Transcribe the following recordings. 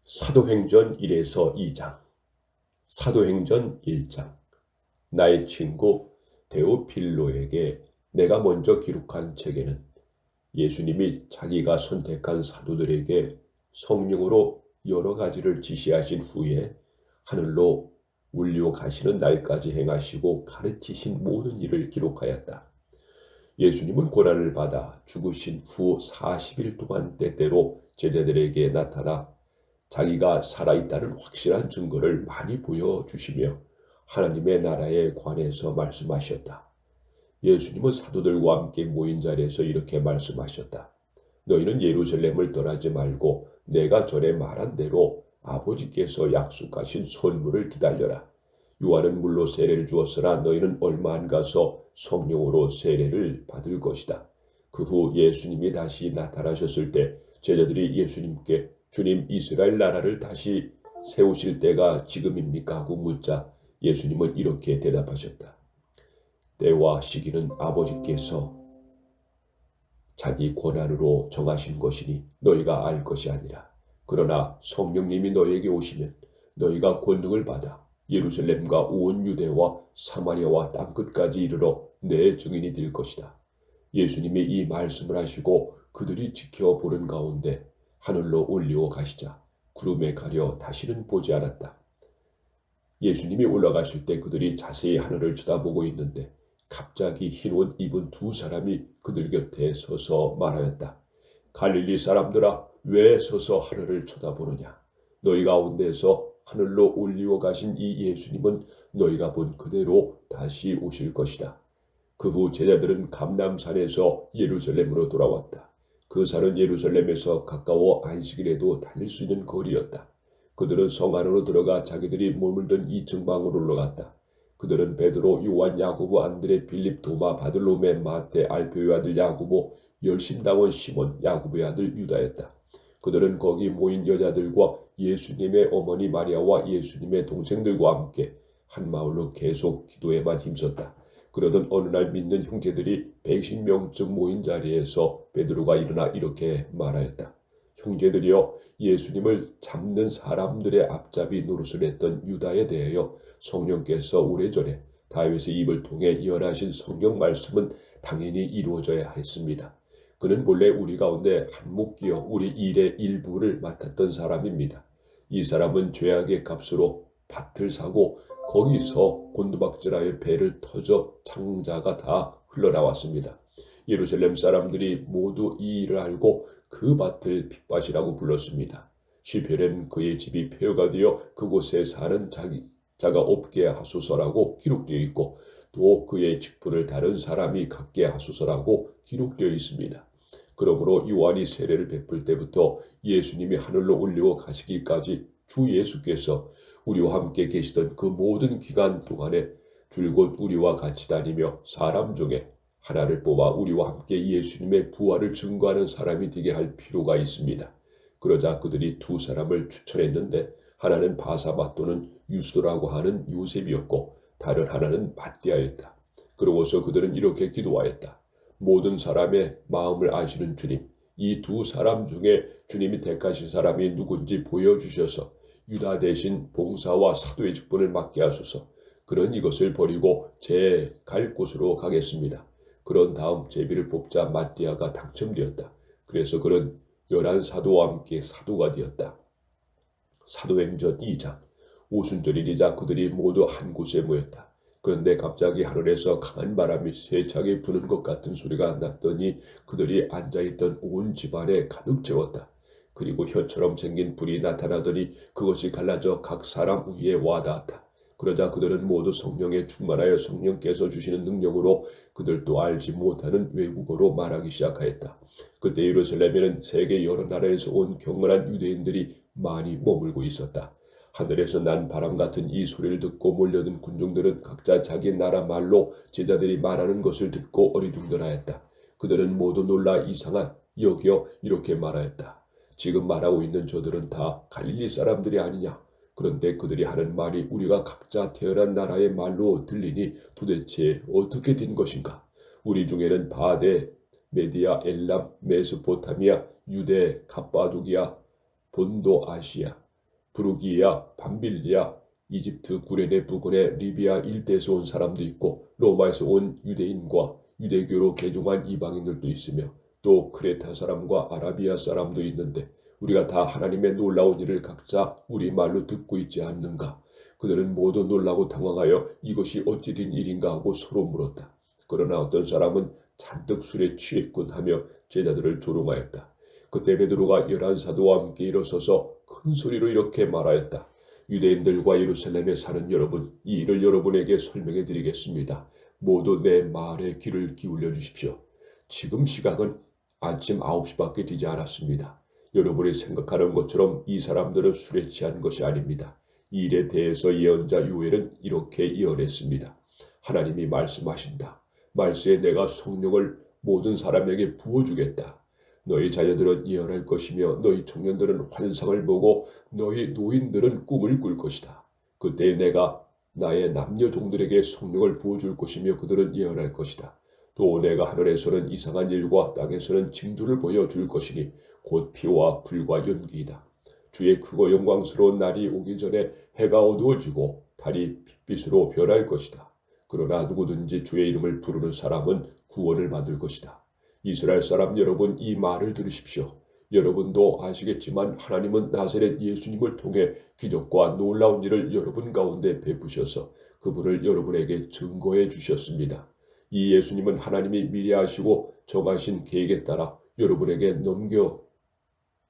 사도행전 1에서 2장, 사도행전 1장. 나의 친구 데오필로에게 내가 먼저 기록한 책에는 예수님이 자기가 선택한 사도들에게 성령으로 여러 가지를 지시하신 후에 하늘로 울려 가시는 날까지 행하시고 가르치신 모든 일을 기록하였다. 예수님은 고난을 받아 죽으신 후 40일 동안 때때로 제자들에게 나타나 자기가 살아있다는 확실한 증거를 많이 보여주시며 하나님의 나라에 관해서 말씀하셨다. 예수님은 사도들과 함께 모인 자리에서 이렇게 말씀하셨다. 너희는 예루살렘을 떠나지 말고 내가 전에 말한 대로 아버지께서 약속하신 선물을 기다려라. 요한은 물로 세례를 주었으나 너희는 얼마 안 가서 성령으로 세례를 받을 것이다. 그 후 예수님이 다시 나타나셨을 때 제자들이 예수님께 주님, 이스라엘 나라를 다시 세우실 때가 지금입니까? 하고 묻자 예수님은 이렇게 대답하셨다. 때와 시기는 아버지께서 자기 권한으로 정하신 것이니 너희가 알 것이 아니라, 그러나 성령님이 너희에게 오시면 너희가 권능을 받아 예루살렘과 온 유대와 사마리아와 땅끝까지 이르러 내 증인이 될 것이다. 예수님이 이 말씀을 하시고 그들이 지켜보는 가운데 하늘로 올리어 가시자 구름에 가려 다시는 보지 않았다. 예수님이 올라가실 때 그들이 자세히 하늘을 쳐다보고 있는데 갑자기 흰 옷 입은 두 사람이 그들 곁에 서서 말하였다. 갈릴리 사람들아, 왜 서서 하늘을 쳐다보느냐? 너희 가운데서 하늘로 올리어 가신 이 예수님은 너희가 본 그대로 다시 오실 것이다. 그 후 제자들은 감람산에서 예루살렘으로 돌아왔다. 그 산은 예루살렘에서 가까워 안식일에도 다닐 수 있는 거리였다. 그들은 성 안으로 들어가 자기들이 머물던 2층 방으로 올라갔다. 그들은 베드로, 요한, 야고보, 안드레, 빌립, 도마, 바들로메, 마테, 알페오의 아들 야고보, 열심당원 시몬, 야고보의 아들 유다였다. 그들은 거기 모인 여자들과 예수님의 어머니 마리아와 예수님의 동생들과 함께 한 마을로 계속 기도에만 힘썼다. 그러던 어느 날 믿는 형제들이 110명쯤 모인 자리에서 베드로가 일어나 이렇게 말하였다. 형제들이여, 예수님을 잡는 사람들의 앞잡이 노릇을 했던 유다에 대하여 성령께서 오래전에 다윗의 입을 통해 예언하신 성경 말씀은 당연히 이루어져야 했습니다. 그는 본래 우리 가운데 한몫기어 우리 일의 일부를 맡았던 사람입니다. 이 사람은 죄악의 값으로 밭을 사고 거기서 곤두박질하여 배를 터져 창자가 다 흘러나왔습니다. 예루살렘 사람들이 모두 이 일을 알고 그 밭을 핏밭이라고 불렀습니다. 시편에는 그의 집이 폐허가 되어 그곳에 사는 자가 없게 하소서라고 기록되어 있고, 또 그의 직분을 다른 사람이 갖게 하소서라고 기록되어 있습니다. 그러므로 요한이 세례를 베풀 때부터 예수님이 하늘로 올려 가시기까지 주 예수께서 우리와 함께 계시던 그 모든 기간 동안에 줄곧 우리와 같이 다니며 사람 중에 하나를 뽑아 우리와 함께 예수님의 부활을 증거하는 사람이 되게 할 필요가 있습니다. 그러자 그들이 두 사람을 추천했는데, 하나는 바사바 또는 유스도라고 하는 요셉이었고 다른 하나는 mat디아였다. 그러고서 그들은 이렇게 기도하였다. 모든 사람의 마음을 아시는 주님, 이 두 사람 중에 주님이 택하신 사람이 누군지 보여주셔서 유다 대신 봉사와 사도의 직분을 맡게 하소서. 그런 이것을 버리고 제 갈 곳으로 가겠습니다. 그런 다음 제비를 뽑자 mat디아가 당첨되었다. 그래서 그는 11사도와 함께 사도가 되었다. 사도행전 2장. 오순절이자 그들이 모두 한 곳에 모였다. 그런데 갑자기 하늘에서 강한 바람이 세차게 부는 것 같은 소리가 났더니 그들이 앉아있던 온 집안에 가득 채웠다. 그리고 혀처럼 생긴 불이 나타나더니 그것이 갈라져 각 사람 위에 와닿았다. 그러자 그들은 모두 성령에 충만하여 성령께서 주시는 능력으로 그들도 알지 못하는 외국어로 말하기 시작하였다. 그때 예루살렘에는 세계 여러 나라에서 온 경건한 유대인들이 많이 머물고 있었다. 하늘에서 난 바람 같은 이 소리를 듣고 몰려든 군중들은 각자 자기 나라 말로 제자들이 말하는 것을 듣고 어리둥절하였다. 그들은 모두 놀라 이상한 여겨 이렇게 말하였다. 지금 말하고 있는 저들은 다 갈릴리 사람들이 아니냐? 그런데 그들이 하는 말이 우리가 각자 태어난 나라의 말로 들리니 도대체 어떻게 된 것인가? 우리 중에는 바데, 메디아, 엘람, 메소포타미아, 유대, 갑바도기아, 본도 아시아, 부르기아, 밤빌리아, 이집트 구레네 부근의 리비아 일대에서 온 사람도 있고 로마에서 온 유대인과 유대교로 개종한 이방인들도 있으며 또 크레타 사람과 아라비아 사람도 있는데 우리가 다 하나님의 놀라운 일을 각자 우리 말로 듣고 있지 않는가? 그들은 모두 놀라고 당황하여 이것이 어찌 된 일인가 하고 서로 물었다. 그러나 어떤 사람은 잔뜩 술에 취했군 하며 제자들을 조롱하였다. 그때 베드로가 11사도와 함께 일어서서 큰 소리로 이렇게 말하였다. 유대인들과 예루살렘에 사는 여러분, 이 일을 여러분에게 설명해 드리겠습니다. 모두 내 말에 귀를 기울여 주십시오. 지금 시각은 아침 9시밖에 되지 않았습니다. 여러분이 생각하는 것처럼 이 사람들은 술에 취한 것이 아닙니다. 이 일에 대해서 예언자 요엘은 이렇게 예언했습니다. 하나님이 말씀하신다. 말세에 내가 성령을 모든 사람에게 부어주겠다. 너희 자녀들은 예언할 것이며 너희 청년들은 환상을 보고 너희 노인들은 꿈을 꿀 것이다. 그때 내가 나의 남녀 종들에게 성령을 부어줄 것이며 그들은 예언할 것이다. 또 내가 하늘에서는 이상한 일과 땅에서는 징조를 보여줄 것이니 곧 피와 불과 연기이다. 주의 크고 영광스러운 날이 오기 전에 해가 어두워지고 달이 빛빛으로 변할 것이다. 그러나 누구든지 주의 이름을 부르는 사람은 구원을 받을 것이다. 이스라엘 사람 여러분, 이 말을 들으십시오. 여러분도 아시겠지만 하나님은 나사렛 예수님을 통해 기적과 놀라운 일을 여러분 가운데 베푸셔서 그분을 여러분에게 증거해 주셨습니다. 이 예수님은 하나님이 미리 하시고 정하신 계획에 따라 여러분에게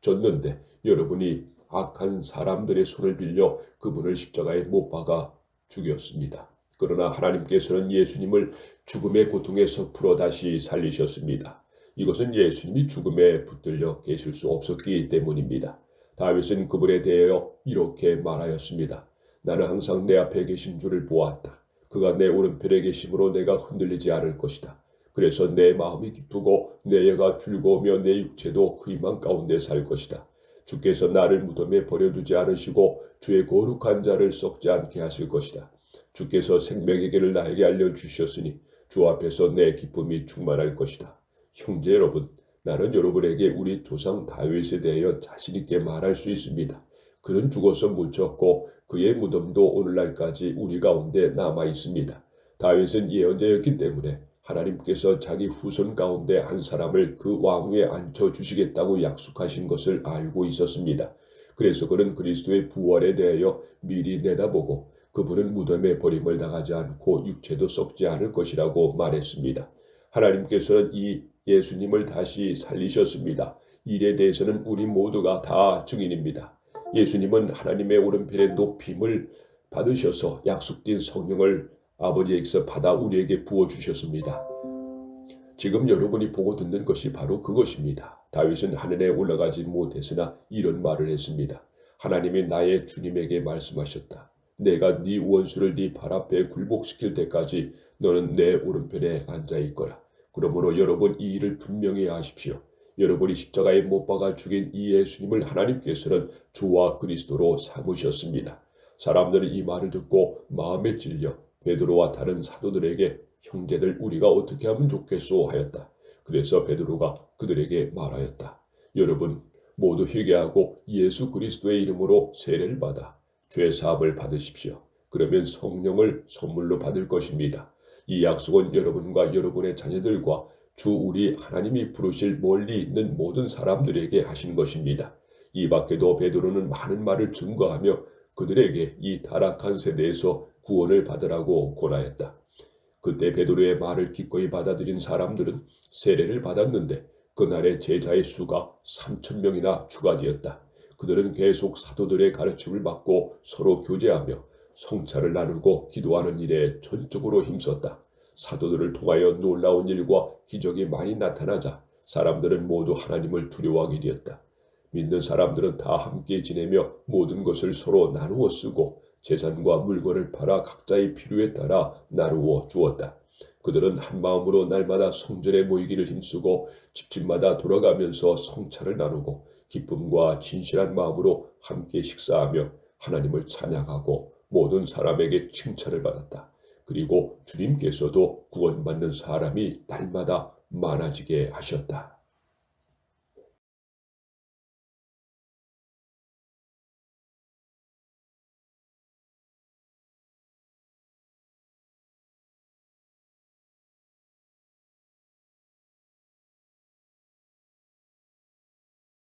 넘겨졌는데 여러분이 악한 사람들의 손을 빌려 그분을 십자가에 못 박아 죽였습니다. 그러나 하나님께서는 예수님을 죽음의 고통에서 풀어 다시 살리셨습니다. 이것은 예수님이 죽음에 붙들려 계실 수 없었기 때문입니다. 다윗은 그분에 대하여 이렇게 말하였습니다. 나는 항상 내 앞에 계신 주를 보았다. 그가 내 오른편에 계심으로 내가 흔들리지 않을 것이다. 그래서 내 마음이 기쁘고 내 혀가 즐거우며 내 육체도 그 희망 가운데 살 것이다. 주께서 나를 무덤에 버려두지 않으시고 주의 거룩한 자를 썩지 않게 하실 것이다. 주께서 생명의 길을 나에게 알려주셨으니 주 앞에서 내 기쁨이 충만할 것이다. 형제 여러분, 나는 여러분에게 우리 조상 다윗에 대하여 자신 있게 말할 수 있습니다. 그는 죽어서 묻혔고 그의 무덤도 오늘날까지 우리 가운데 남아 있습니다. 다윗은 예언자였기 때문에 하나님께서 자기 후손 가운데 한 사람을 그 왕위에 앉혀주시겠다고 약속하신 것을 알고 있었습니다. 그래서 그는 그리스도의 부활에 대하여 미리 내다보고 그분은 무덤에 버림을 당하지 않고 육체도 썩지 않을 것이라고 말했습니다. 하나님께서는 이 예수님을 다시 살리셨습니다. 이 일에 대해서는 우리 모두가 다 증인입니다. 예수님은 하나님의 오른편의 높임을 받으셔서 약속된 성령을 아버지에게서 받아 우리에게 부어주셨습니다. 지금 여러분이 보고 듣는 것이 바로 그것입니다. 다윗은 하늘에 올라가지 못했으나 이런 말을 했습니다. 하나님이 나의 주님에게 말씀하셨다. 내가 네 원수를 네 발 앞에 굴복시킬 때까지 너는 내 오른편에 앉아있거라. 그러므로 여러분 이 일을 분명히 아십시오. 여러분이 십자가에 못 박아 죽인 이 예수님을 하나님께서는 주와 그리스도로 삼으셨습니다. 사람들은 이 말을 듣고 마음에 찔려 베드로와 다른 사도들에게 형제들 우리가 어떻게 하면 좋겠소 하였다. 그래서 베드로가 그들에게 말하였다. 여러분 모두 회개하고 예수 그리스도의 이름으로 세례를 받아 죄 사함을 받으십시오. 그러면 성령을 선물로 받을 것입니다. 이 약속은 여러분과 여러분의 자녀들과 주 우리 하나님이 부르실 멀리 있는 모든 사람들에게 하신 것입니다. 이 밖에도 베드로는 많은 말을 증거하며 그들에게 이 타락한 세대에서 구원을 받으라고 권하였다. 그때 베드로의 말을 기꺼이 받아들인 사람들은 세례를 받았는데 그날의 제자의 수가 3,000명이나 추가되었다. 그들은 계속 사도들의 가르침을 받고 서로 교제하며 성차를 나누고 기도하는 일에 전적으로 힘썼다. 사도들을 통하여 놀라운 일과 기적이 많이 나타나자 사람들은 모두 하나님을 두려워하게 되었다. 믿는 사람들은 다 함께 지내며 모든 것을 서로 나누어 쓰고 재산과 물건을 팔아 각자의 필요에 따라 나누어 주었다. 그들은 한 마음으로 날마다 성전에 모이기를 힘쓰고 집집마다 돌아가면서 성차를 나누고 기쁨과 진실한 마음으로 함께 식사하며 하나님을 찬양하고 모든 사람에게 칭찬을 받았다. 그리고 주님께서도 구원받는 사람이 날마다 많아지게 하셨다.